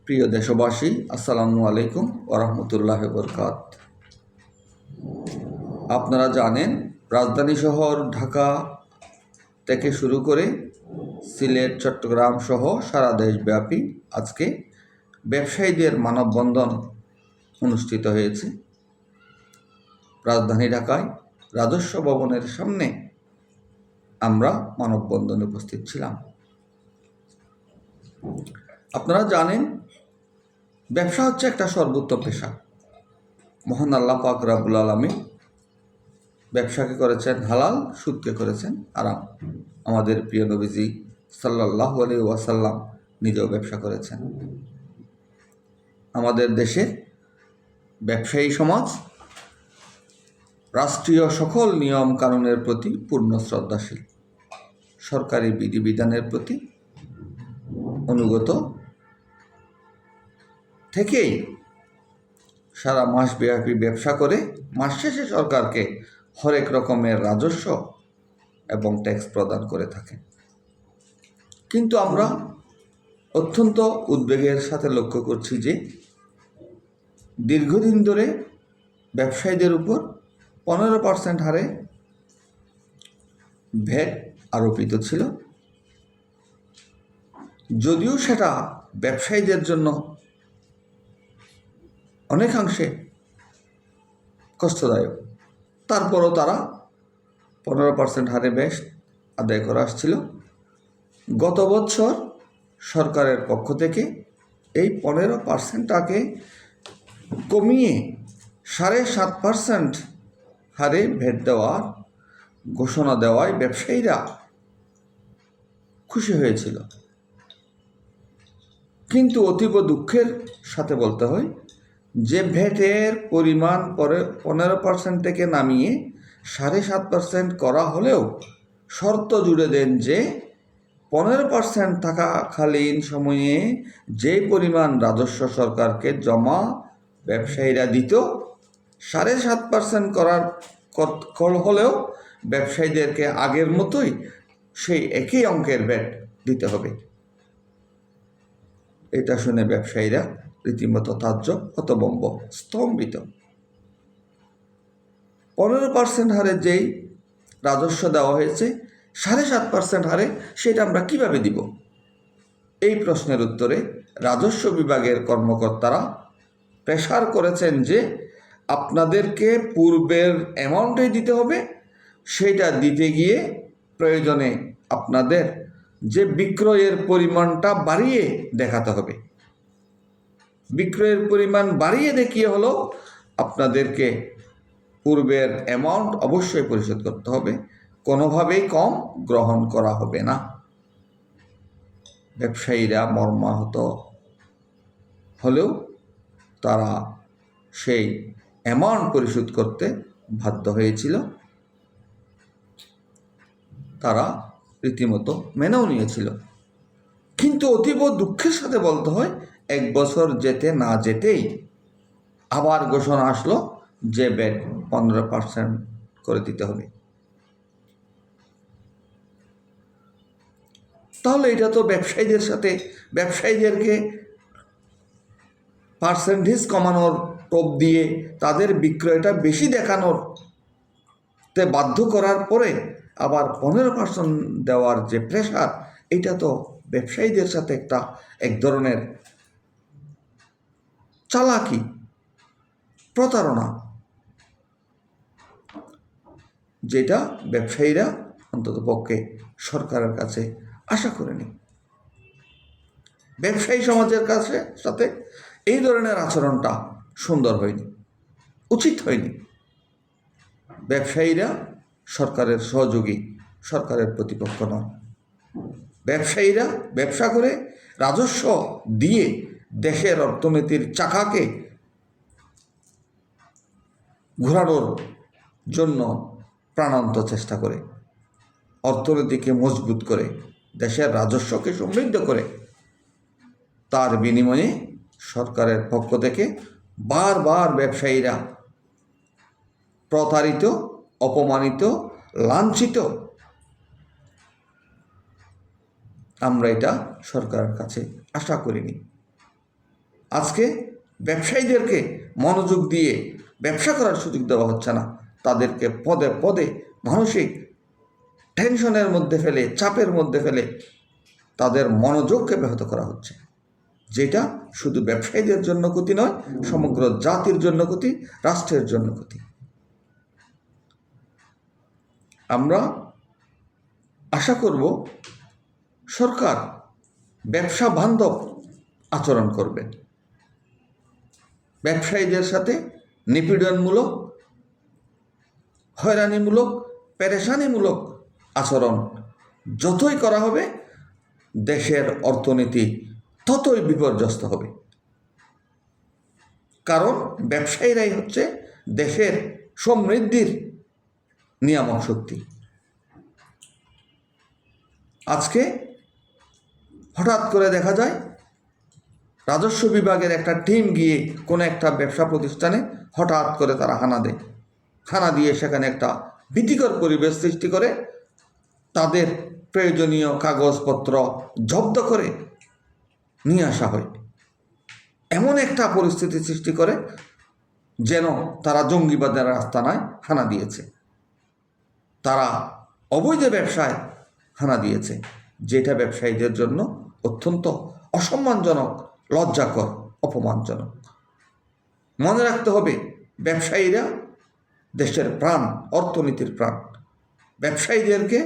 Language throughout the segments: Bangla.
প্রিয় দেশবাসী, আসসালামু আলাইকুম ওয়া রাহমাতুল্লাহি ওয়া বারাকাতুহু। আপনারা জানেন, রাজধানী শহর ঢাকা থেকে শুরু করে সিলেট, চট্টগ্রাম সহ সারা দেশব্যাপী আজকে ব্যবসায়ীদের মানববন্ধন অনুষ্ঠিত হয়েছে। রাজধানী ঢাকায় রাজস্ব ভবনের সামনে আমরা মানববন্ধনে উপস্থিত ছিলাম। আপনারা জানেন, ব্যবসা হচ্ছে একটা সর্বোত্তম পেশা। মহান আল্লাহ পাক রব্বুল আলামিন ব্যবসাকে করেছেন হালাল, সুদকে করেছেন হারাম। আমাদের প্রিয় নবীজি সাল্লাল্লাহু আলাইহি ওয়াসাল্লাম নিজেও ব্যবসা করেছেন। আমাদের দেশের ব্যবসায়ী সমাজ রাষ্ট্রীয় সকল নিয়ম কানুনের প্রতি পূর্ণ শ্রদ্ধাশীল, সরকারি বিধিবিধানের প্রতি অনুগত থেকেই সারা মাসব্যাপী ব্যবসা করে মাস শেষে সরকারকে হরেক রকমের রাজস্ব এবং ট্যাক্স প্রদান করে থাকে। কিন্তু আমরা অত্যন্ত উদ্বেগের সাথে লক্ষ্য করছি যে দীর্ঘদিন ধরে ব্যবসায়ীদের উপর 15% হারে ভ্যাট আরোপিত ছিল। যদিও সেটা ব্যবসায়ীদের জন্য অনেকাংশে কষ্টদায়ক, তারপরও তারা 15% হারে ভ্যাট আদায় করে আসছিল। গত বছর সরকারের পক্ষ থেকে এই 15%টাকে কমিয়ে 7.5% হারে ভ্যাট দেওয়ার ঘোষণা দেওয়ায় ব্যবসায়ীরা খুশি হয়েছিল। কিন্তু অতীব দুঃখের সাথে বলতে হয় যে ভ্যাটের পরিমাণ 15% থেকে নামিয়ে 7.5% করা হলেও শর্ত জুড়ে দেন যে 15% থাকাকালীন সময়ে যে পরিমাণ রাজস্ব সরকারকে জমা ব্যবসায়ীরা দিত, 7.5% করার হলেও ব্যবসায়ীদেরকে আগের মতোই সেই একই অঙ্কের ভ্যাট দিতে হবে। এটা শুনে ব্যবসায়ীরা রীতিমতো তাজ্জব, হতভম্ব, স্তম্ভিত। 15% হারে যেই রাজস্ব দেওয়া হয়েছে 7.5% হারে সেটা আমরা কিভাবে দিব? এই প্রশ্নের উত্তরে রাজস্ব বিভাগের কর্মকর্তারা প্রেসার করেছেন যে আপনাদেরকে পূর্বের অ্যামাউন্টেই দিতে হবে। সেটা দিতে গিয়ে প্রয়োজনে আপনাদের যে বিক্রয়ের পরিমাণটা বাড়িয়ে দেখাতে হবে। বিক্রয়ের পরিমাণ বাড়িয়ে দেখিয়ে হলো আপনাদেরকে পূর্বের অ্যামাউন্ট অবশ্যই পরিশোধ করতে হবে, কোনোভাবেই কম গ্রহণ করা হবে না। ব্যবসায়ীরা মর্মাহত হলেও তারা সেই অ্যামাউন্ট পরিশোধ করতে বাধ্য হয়েছিল। তারা রীতিমতো মেনেও নিয়েছিল। কিন্তু অতীব দুঃখের সাথে বলতে হয়, 1 বছর যেতে না যেতেই আবার ঘোষণা আসলো যে ভ্যাট 15% করে দিতে হবে। তাহলে এটা তো ব্যবসায়ীদেরকে পার্সেন্টেজ কমানোর টোপ দিয়ে তাদের বিক্রয়টা বেশি দেখানোর তে বাধ্য করার পরে আবার 15% দেওয়ার যে প্রেশার, এটা তো ব্যবসায়ীদের সাথে এক ধরনের চালাকি, প্রতারণা, যেটা ব্যবসায়ীরা অন্তত পক্ষে সরকারের কাছে আশা করেনি। ব্যবসায়ী সমাজের সাথে এই ধরনের আচরণটা সুন্দর হয়নি, উচিত হয়নি। ব্যবসায়ীরা সরকারের সহযোগী, সরকারের প্রতিপক্ষ নয়। ব্যবসায়ীরা ব্যবসা করে রাজস্ব দিয়ে দেশের অর্থনীতির চাকাকে ঘোরানোর জন্য প্রাণান্ত চেষ্টা করে, অর্থনীতিকে মজবুত করে, দেশের রাজস্বকে সমৃদ্ধ করে। তার বিনিময়ে সরকারের পক্ষ থেকে বারবার ব্যবসায়ীরা প্রতারিত, অপমানিত, লাঞ্ছিত। আমরা এটা সরকারের কাছে আশা করিনি। আজকে ব্যবসায়ীদেরকে মনোযোগ দিয়ে ব্যবসা করার সুযোগ দেওয়া হচ্ছে না, তাদেরকে পদে পদে মানসিক টেনশনের মধ্যে ফেলে, চাপের মধ্যে ফেলে তাদের মনোযোগকে ব্যাহত করা হচ্ছে, যেটা শুধু ব্যবসায়ীদের জন্য ক্ষতি নয়, সমগ্র জাতির জন্য ক্ষতি, রাষ্ট্রের জন্য ক্ষতি। আমরা আশা করব সরকার ব্যবসা বান্ধব আচরণ করবে, ব্যবসায়ীদের সাথে নিপীড়নমূলক, হয়রানিমূলক, পেরেশানিমূলক আচরণ যতই করা হবে দেশের অর্থনীতি ততই বিপর্যস্ত হবে। কারণ ব্যবসায়ীরাই হচ্ছে দেশের সমৃদ্ধির নিয়ামক শক্তি। আজকে হঠাৎ করে দেখা যায় রাজস্ব বিভাগের একটা টিম গিয়ে কোনো একটা ব্যবসা প্রতিষ্ঠানে হঠাৎ করে তারা হানা দেয়, হানা দিয়ে সেখানে একটা ভীতিকর পরিবেশ সৃষ্টি করে, তাদের প্রয়োজনীয় কাগজপত্র জব্দ করে নিয়ে আসা হয়, এমন একটা পরিস্থিতি সৃষ্টি করে যেন তারা জঙ্গিবাদের আস্তানায় হানা দিয়েছে, তারা অবৈধ ব্যবসায় হানা দিয়েছে, যেটা ব্যবসায়ীদের জন্য অত্যন্ত অসম্মানজনক, লজ্জাকর, অপমানজনক। মনে রাখতে হবে ব্যবসায়ীরা দেশের প্রাণ, অর্থনীতির প্রাণ। ব্যবসায়ীদেরকে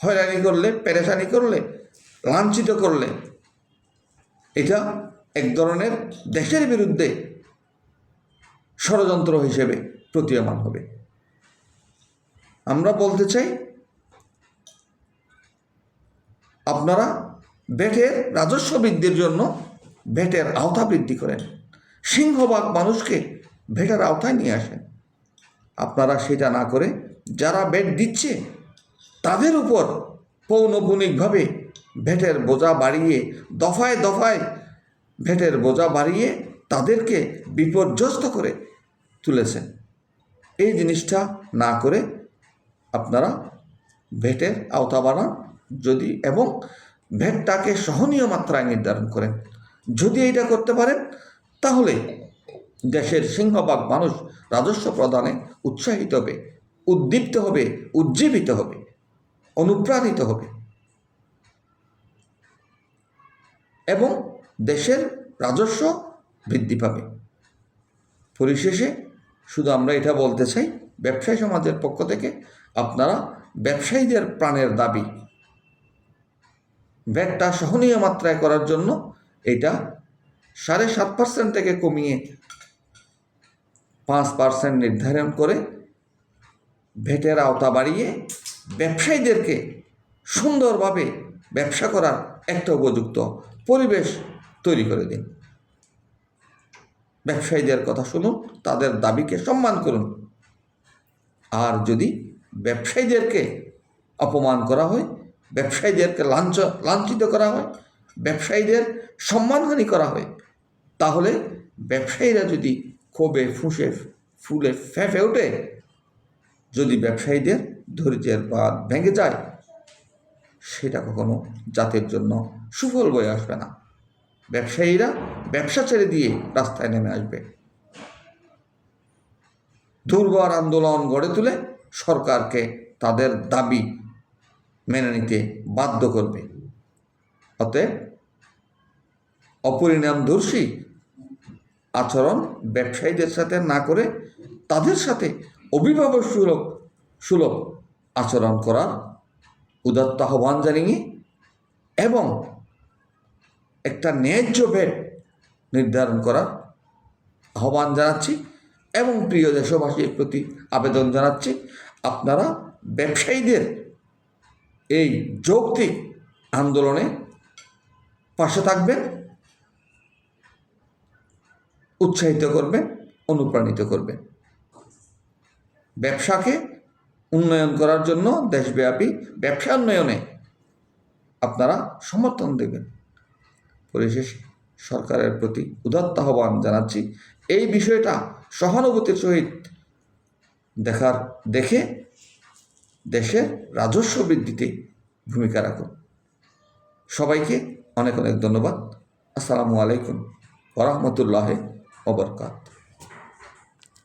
হয়রানি করলে, পেরেশানি করলে, লাঞ্ছিত করলে এটা এক ধরনের দেশের বিরুদ্ধে ষড়যন্ত্র হিসেবে প্রতীয়মান হবে। আমরা বলতে চাই আপনারা ভ্যাটের রাজস্ব বৃদ্ধির জন্য ভ্যাটের আওতা বৃদ্ধি করেন, সিংহভাগ মানুষকে ভ্যাটের আওতায় নিয়ে আসেন। আপনারা সেটা না করে যারা ভ্যাট দিচ্ছে তাদের উপর পৌনঃপুনিকভাবে ভ্যাটের বোঝা বাড়িয়ে, দফায় দফায় ভ্যাটের বোঝা বাড়িয়ে তাদেরকে বিপর্যস্ত করে তুলেছেন। এই জিনিসটা না করে আপনারা ভ্যাটের আওতা বাড়ান যদি, এবং ভ্যাটটাকে সহনীয় মাত্রায় নির্ধারণ করেন। যদি এটা করতে পারেন তাহলে দেশের সিংহভাগ মানুষ রাজস্ব প্রদানে উৎসাহিত হবে, উদ্দীপ্ত হবে, উজ্জীবিত হবে, অনুপ্রাণিত হবে, এবং দেশের রাজস্ব বৃদ্ধি পাবে। পরিশেষে শুধু আমরা এটা বলতে চাই, ব্যবসায়ী সমাজের পক্ষ থেকে আপনারা ব্যবসায়ীদের প্রাণের দাবি ভ্যাটটা সহনীয় মাত্রায় করার জন্য এটা 7.5% থেকে কমিয়ে 5% নির্ধারণ করে ভ্যাটের আওতা বাড়িয়ে ব্যবসায়ীদেরকে সুন্দরভাবে ব্যবসা করার একটা উপযুক্ত পরিবেশ তৈরি করে দিন। ব্যবসায়ীদের কথা শুনুন, তাদের দাবিকে সম্মান করুন। আর যদি ব্যবসায়ীদেরকে অপমান করা হয়, ব্যবসায়ীদেরকে লাঞ্ছিত করা হয়, ব্যবসায়ীদের সম্মানহানি করা হয়, তাহলে ব্যবসায়ীরা যদি ক্ষোভে ফুলে ফেঁপে ওঠে, যদি ব্যবসায়ীদের ধৈর্যের বাঁধ ভেঙে যায়, সেটা কখনো জাতির জন্য সুফল বয়ে আসবে না। ব্যবসায়ীরা ব্যবসা ছেড়ে দিয়ে রাস্তায় নেমে আসবে, দুর্বার আন্দোলন গড়ে তুলে সরকারকে তাদের দাবি মেনে নিতে বাধ্য করবে। অতএব অপরিণামদর্শী আচরণ ব্যবসায়ীদের সাথে না করে তাদের সাথে অভিভাবক সুলভ আচরণ করার উদাত্ত আহ্বান জানিয়ে এবং একটা ন্যায্য ভ্যাট নির্ধারণ করার আহ্বান জানাচ্ছি, এবং প্রিয় দেশবাসীর প্রতি আবেদন জানাচ্ছি, আপনারা ব্যবসায়ীদের এই যৌক্তিক আন্দোলনে পাশে থাকবেন, উৎসাহিত করবেন, অনুপ্রাণিত করবেন। ব্যবসাকে উন্নয়ন করার জন্য দেশব্যাপী ব্যবসা উন্নয়নে আপনারা সমর্থন দেবেন। পরিশেষে সরকারের প্রতি উদাত্ত আহ্বান জানাচ্ছি, এই বিষয়টা সহানুভূতির সহিত দেখে দেশের রাজস্ব বৃদ্ধিতে ভূমিকা রাখুন। সবাইকে অনেক অনেক ধন্যবাদ। আসসালামু আলাইকুম। ওয়া রাহমাতুল্লাহি ওয়া বারাকাতুহু।